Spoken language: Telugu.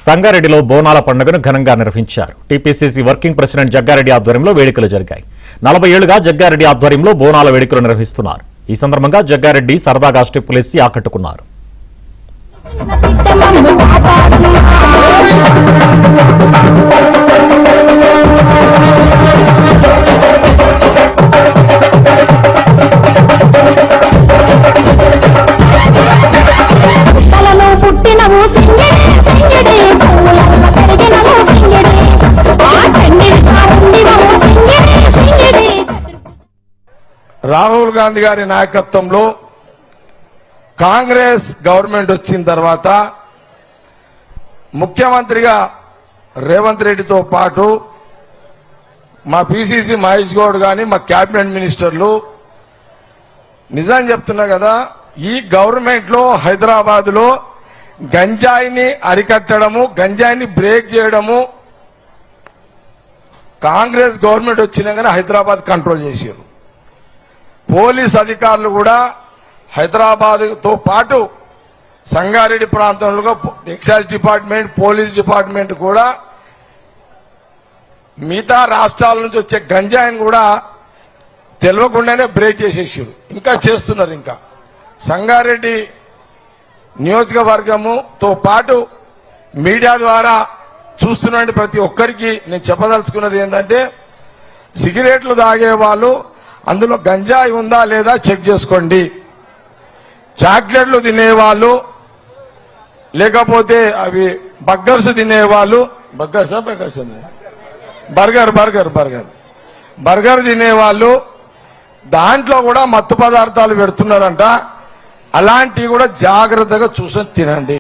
సంగారెడ్డిలో బోనాల పండుగను ఘనంగా నిర్వహించారు. టీపీసీసీ వర్కింగ్ ప్రెసిడెంట్ జగ్గారెడ్డి ఆధ్వర్యంలో వేడుకలు జరిగాయి. 40 ఏళ్లుగా జగ్గారెడ్డి ఆధ్వర్యంలో బోనాల వేడుకలు నిర్వహిస్తున్నారు. ఈ సందర్భంగా జగ్గారెడ్డి సరదాగా స్టెప్పులేసి ఆకట్టుకున్నారు. రాహుల్ గాంధీ గారి నాయకత్వంలో కాంగ్రెస్ గవర్నమెంట్ వచ్చిన తర్వాత ముఖ్యమంత్రిగా రేవంత్ రెడ్డితో పాటు మా పిసిసి మహేష్ గౌడ్ గాని మా కేబినెట్ మినిస్టర్లు నిజం చెప్తున్నా కదా, ఈ గవర్నమెంట్ లో హైదరాబాద్ లో గంజాయిని అరికట్టడము, గంజాయిని బ్రేక్ చేయడము కాంగ్రెస్ గవర్నమెంట్ వచ్చినాకనే హైదరాబాద్ కంట్రోల్ చేశారు. పోలీస్ అధికారులు కూడా హైదరాబాద్ తో పాటు సంగారెడ్డి ప్రాంతంలో ఎక్సైజ్ డిపార్ట్మెంట్, పోలీస్ డిపార్ట్మెంట్ కూడా మిగతా రాష్ట్రాల నుంచి వచ్చే గంజాయిని కూడా తెలియకుండానే బ్రేక్ చేసేసారు. ఇంకా చేస్తున్నారు. ఇంకా సంగారెడ్డి నియోజకవర్గముతో పాటు మీడియా ద్వారా చూస్తున్న ప్రతి ఒక్కరికి నేను చెప్పదలుచుకున్నది ఏంటంటే, సిగరెట్లు తాగే వాళ్ళు అందులో గంజాయి ఉందా లేదా చెక్ చేసుకోండి. చాక్లెట్లు తినేవాళ్ళు, లేకపోతే అవి బర్గర్స్ తినేవాళ్ళు, బర్గర్ తినేవాళ్ళు దాంట్లో కూడా మత్తు పదార్థాలు పెడుతున్నారంట. అలాంటివి కూడా జాగ్రత్తగా చూసి తినండి.